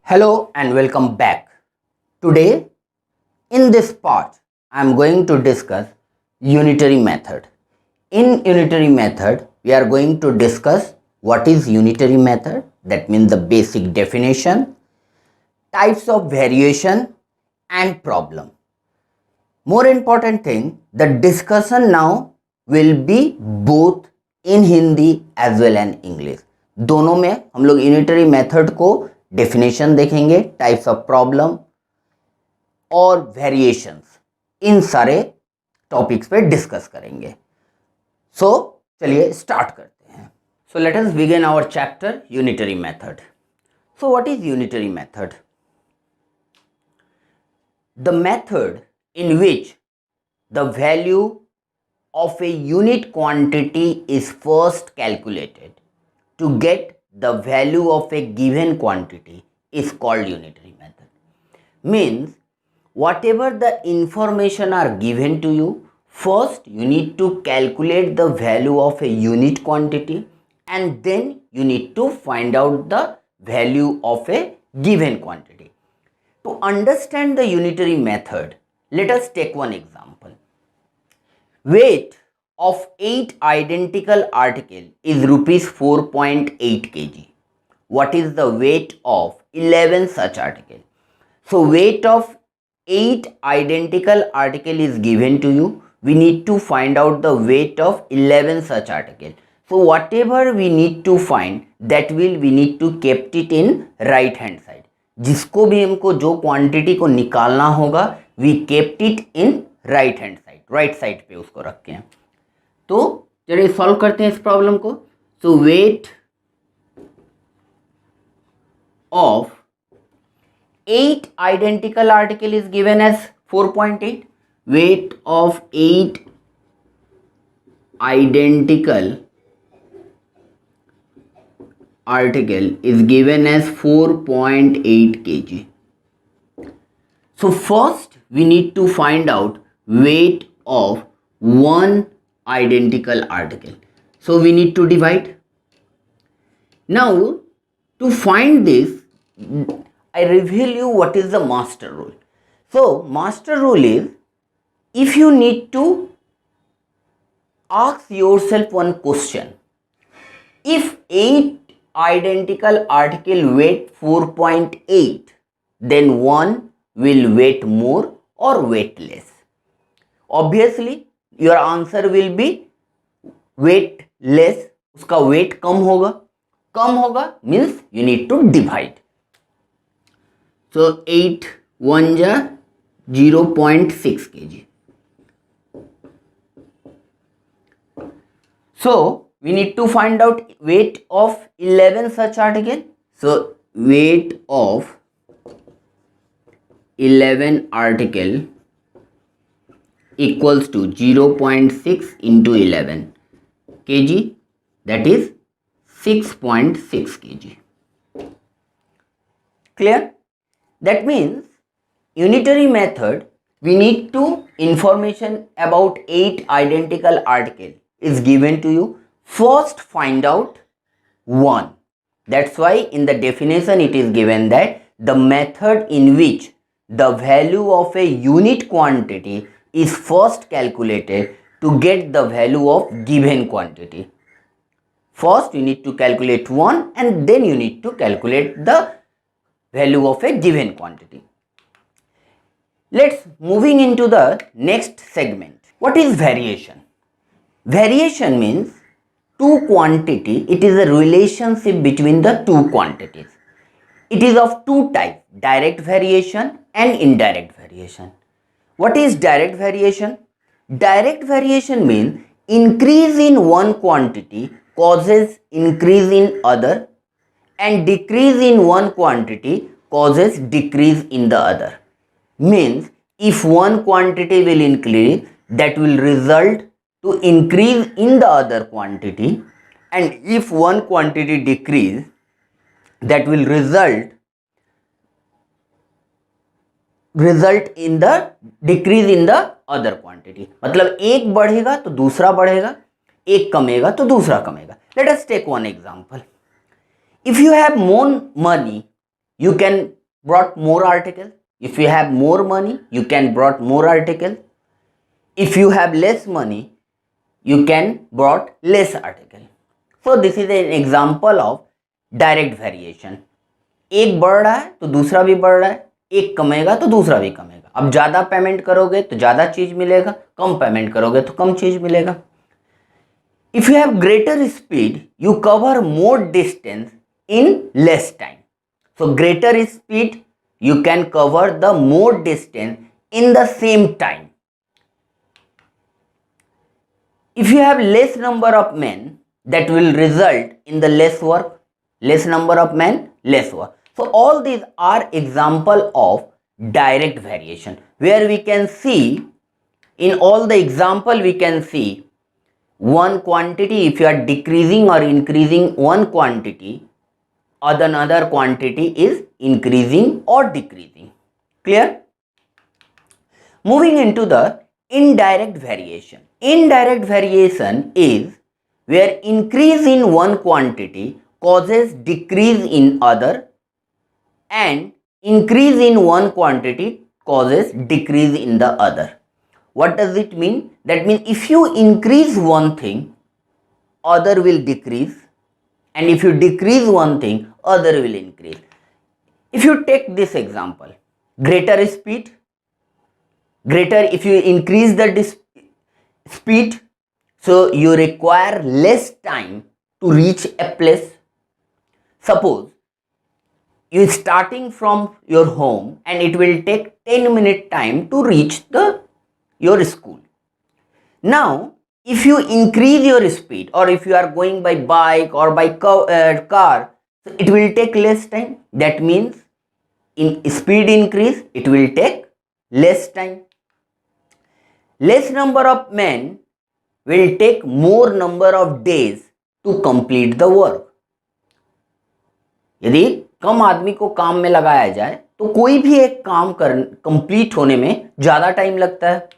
Hello and welcome back. Today in this part I am going to discuss unitary method. In unitary method we are going to discuss what is unitary method, that means the basic definition, types of variation and problem. More important thing, the discussion now will be both in Hindi as well as English. दोनों में हम लोग unitary method को definition देखेंगे, types of problem और variations, इन सारे topics पे discuss करेंगे. सो चलिए स्टार्ट करते हैं. So let us begin our chapter unitary method. So what is unitary method? The method in which the value of a unit quantity is first calculated to get the value of a given quantity is called unitary method. Means whatever the information are given to you, first you need to calculate the value of a unit quantity and then you need to find out the value of a given quantity. To understand the unitary method, let us take one example. Weight of 8 identical articles is rupees 4.8 kg. What is the weight of 11 such articles? So weight of 8 identical articles is given to you. We need to find out the weight of 11 such articles. So whatever we need to find, that will we need to kept it in right hand side. जिसको भी हमको जो quantity को निकालना होगा, we kept it in right hand side, right side पे उसको रखे हैं. तो चलिए सॉल्व करते हैं इस प्रॉब्लम को. So weight of 8 identical article is given as 4.8. Weight of 8 identical article is given as 4.8 kg. So first we need to find out weight of one identical article. So we need to divide. Now to find this, I reveal you what is the master rule. So master rule is, if you need to ask yourself one question, if 8 identical article weight 4.8, then one will weight more or weight less. Obviously your answer will be weight less. उसका weight कम होगा means you need to divide. So 8 1 जा 0.6 kg. So we need to find out weight of 11 such article. So weight of 11 article equals to 0.6 into 11 kg, that is 6.6 kg. Clear? That means unitary method, we need to information about 8 identical article is given to you. First find out one. That's why in the definition it is given that the method in which the value of a unit quantity is first calculated to get the value of given quantity. First you need to calculate one and then you need to calculate the value of a given quantity. Let's moving into the next segment. What is variation? Variation means two quantity, it is a relationship between the two quantities. It is of two types, direct variation and indirect variation. What is direct variation? Direct variation means increase in one quantity causes increase in other and decrease in one quantity causes decrease in the other. Means if one quantity will increase, that will result to increase in the other quantity, and if one quantity decrease, that will result in the decrease in the other quantity. मतलब एक बढ़ेगा तो दूसरा बढ़ेगा, एक कमेगा तो दूसरा कमेगा. Let us take one example. If you have more money you can brought more articles. If you have more money, you can brought more articles. If you have less money, you can brought less article. So this is an example of direct variation. एक बढ़ रहा है तो दूसरा भी बढ़ रहा है, एक कमेगा तो दूसरा भी कमेगा. अब ज़्यादा पेमेंट करोगे तो ज़्यादा चीज़ मिलेगा, कम पेमेंट करोगे तो कम चीज़ मिलेगा. If you have greater speed, you cover more distance in less time. So greater speed, you can cover the more distance in the same time. If you have less number of men, that will result in the less work. Less number of men, less work. So all these are example of direct variation, where we can see, in all the example we can see, one quantity, if you are decreasing or increasing one quantity, or another quantity is increasing or decreasing. Clear? Moving into the indirect variation. Indirect variation is where increase in one quantity causes decrease in other, and increase in one quantity causes decrease in the other. What does it mean? That means if you increase one thing, other will decrease, and if you decrease one thing, other will increase. If you take this example, greater speed, if you increase the speed, so you require less time to reach a place. Suppose you are starting from your home and it will take 10-minute time to reach your school. Now, if you increase your speed, or if you are going by bike or by car, so it will take less time. That means in speed increase, it will take less time. Less number of men will take more number of days to complete the work. यदि कम आदमी को काम में लगाया जाए तो कोई भी एक काम कंप्लीट होने में ज़्यादा टाइम लगता है.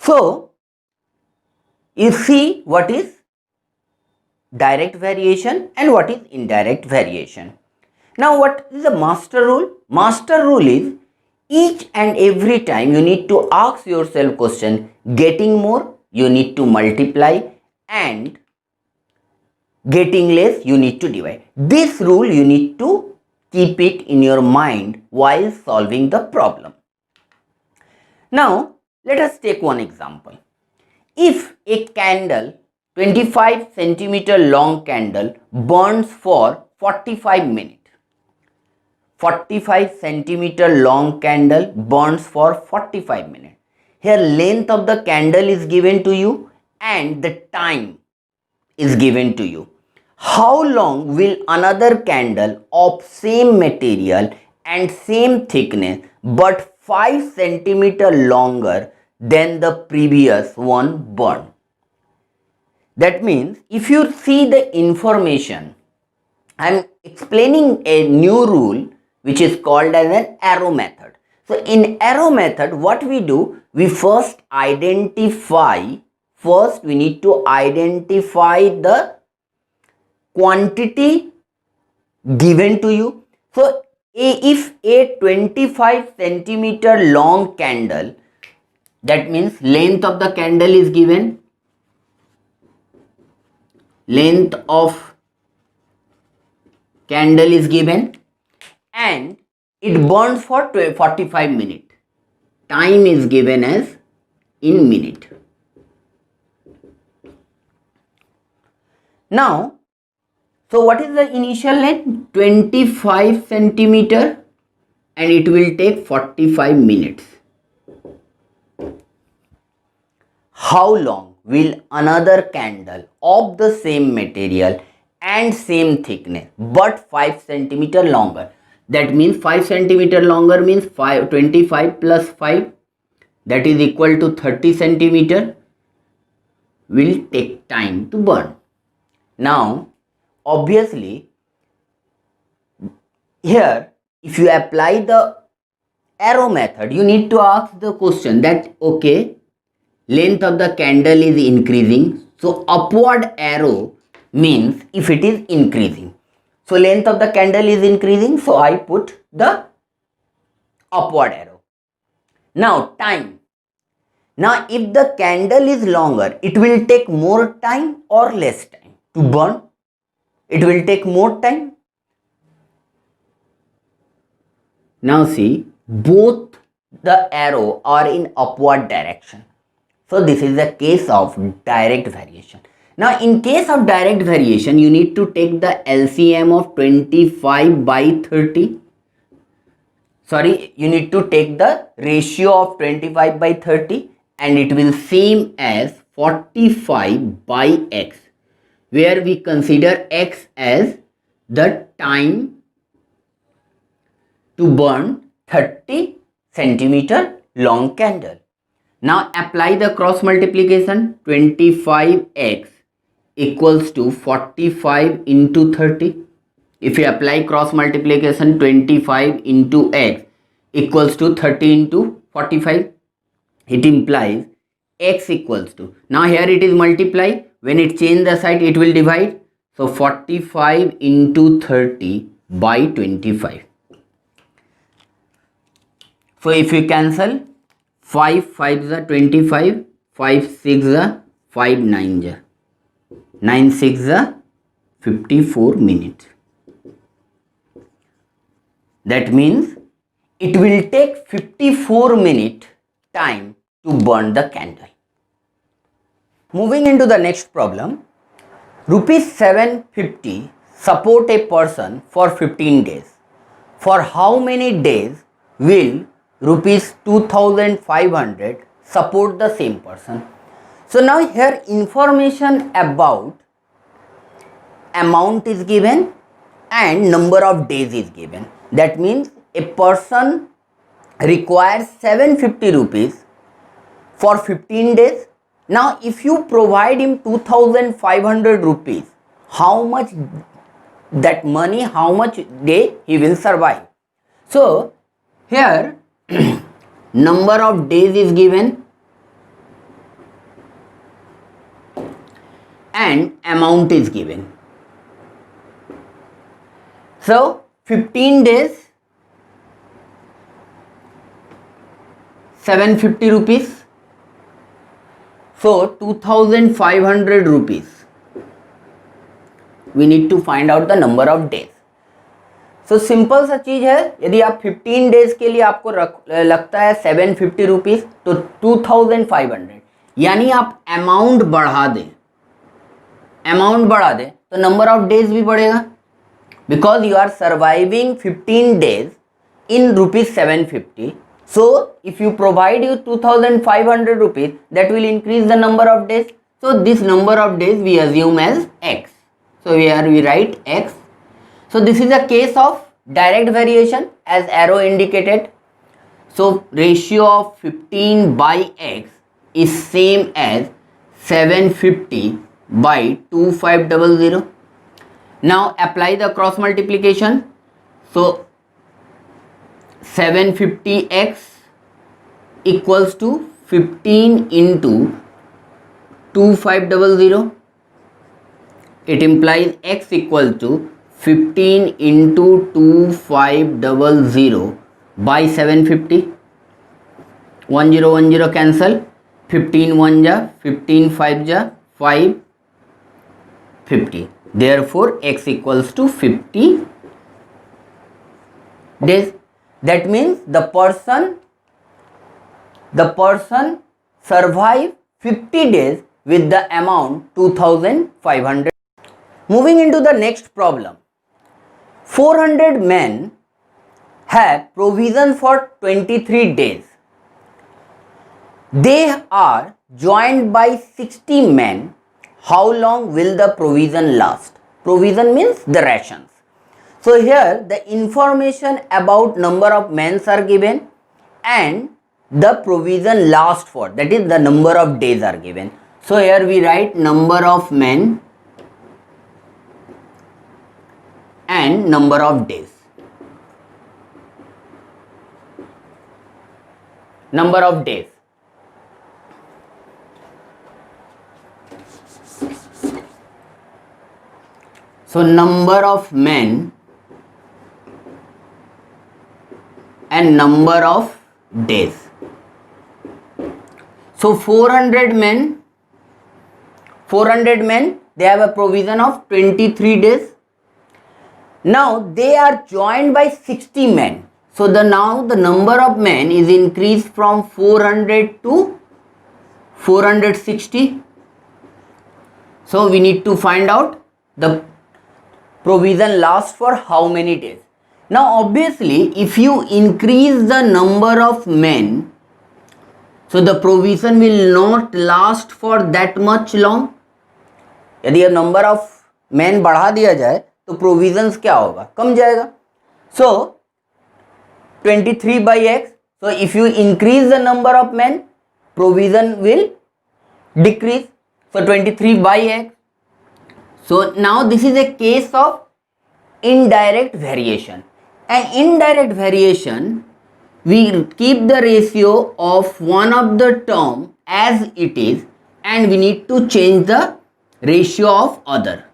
So, you see what is direct variation and what is indirect variation. Now, what is the master rule? Master rule is each and every time you need to ask yourself question, getting more, you need to multiply, and getting less, you need to divide. This rule you need to keep it in your mind while solving the problem. Now, let us take one example. If a candle, 25 centimeter long candle, burns for 45 minutes, 45 centimeter long candle burns for 45 minutes. Here length of the candle is given to you and the time is given to you. How long will another candle of same material and same thickness but 5 centimeter longer than the previous one burn? That means if you see the information, I am explaining a new rule which is called as an arrow method. So in arrow method, what we do, we first we need to identify the quantity given to you. So if a 25 centimeter long candle, that means length of the candle is given, length of candle is given, and it burns for 45 minutes. Time is given as in minute. Now, so what is the initial length? 25 centimeter, and it will take 45 minutes. How long will another candle of the same material and same thickness but 5 centimeter longer? That means 5 centimeter longer means 25 plus 5, that is equal to 30 centimeter, will take time to burn. Now, obviously, here if you apply the arrow method, you need to ask the question that, okay, length of the candle is increasing, so upward arrow means if it is increasing. So length of the candle is increasing, so I put the upward arrow. Now time. Now if the candle is longer, it will take more time or less time to burn? It will take more time. Now see, both the arrow are in upward direction. So this is the case of direct variation. Now in case of direct variation, you need to take the LCM of 25 by 30. Sorry, you need to take the ratio of 25 by 30 and it will same as 45 by x, where we consider x as the time to burn 30 centimeter long candle. Now apply the cross multiplication. 25x equals to 45 into 30. If you apply cross multiplication, 25 into x equals to 30 into 45. It implies x equals to, now here it is multiply, when it change the side it will divide. So 45 into 30 by 25. So if you cancel, 5 5s are 25, 5 6 are 5 9s are 9 6 are 54 minutes. That means it will take 54 minute time to burn the candle. Moving into the next problem, rupees 750 support a person for 15 days. For how many days will rupees 2500 support the same person? So now here information about amount is given and number of days is given. That means a person requires 750 rupees for 15 days. Now if you provide him 2500 rupees, how much that money, how much day he will survive? So here number of days is given and amount is given. So 15 days, 750 rupees, so 2500 rupees. We need to find out the number of days. So simple सा चीज है, यदि आप 15 days के लिए आपको लगता है 750 रुपीज तो 2500, यानी आप अमाउंट बढ़ा दें, तो नंबर ऑफ डेज भी बढ़ेगा, because you are surviving 15 days in rupees 750. So if you provide you 2500 rupees, that will increase the number of days. So this number of days we assume as x. So here we write x. So this is a case of direct variation as arrow indicated. So ratio of 15 by x is same as 750 by 2500. Now apply the cross multiplication. So 750x equals to 15 into 2500. It implies x equal to 15 into 2500 by 750. 10 10 cancel. 15 1 ja, 15 5 ja, 5 50. Therefore x equals to 50 days. That means the person survive 50 days with the amount 2500. Moving into the next problem. 400 men have provision for 23 days. They are joined by 60 men. How long will the provision last? Provision means the rations. So here the information about number of men are given and the provision last for, that is the number of days are given. So here we write number of men and number of days. Number of days. So number of men and number of days. So 400 men, they have a provision of 23 days. Now they are joined by 60 men. So now the number of men is increased from 400 to 460. So we need to find out the provision lasts for how many days. Now obviously if you increase the number of men, so the provision will not last for that much long. यदि अब number of man बढ़ा दिया जाए तो provisions क्या होगा, कम जाएगा. सो 23 by x, so if you increase the number of men, provision will decrease. So 23 by x. So now this is a case of indirect variation. And indirect variation, we keep the ratio of one of the term as it is and we need to change the ratio of other.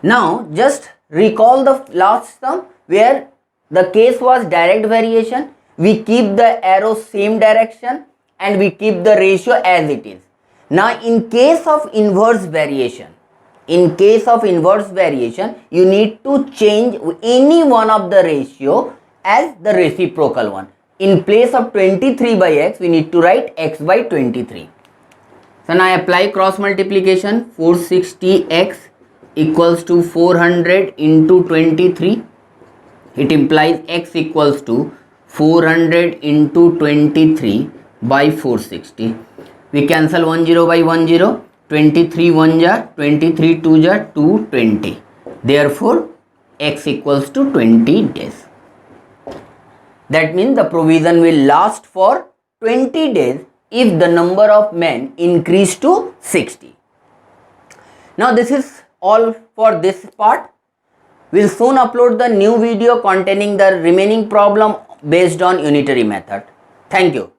Now just recall the last term where the case was direct variation. We keep the arrow same direction and we keep the ratio as it is. Now in case of inverse variation, you need to change any one of the ratio as the reciprocal one. In place of 23 by x, we need to write x by 23. So now I apply cross multiplication. 460x equals to 400 into 23. It implies x equals to 400 into 23 by 460. We cancel 10 by 10. 23 1 ja, 23 2 ja, 220. Therefore, x equals to 20 days. That means the provision will last for 20 days if the number of men increase to 60. Now this is all for this part. We'll soon upload the new video containing the remaining problem based on unitary method. Thank you.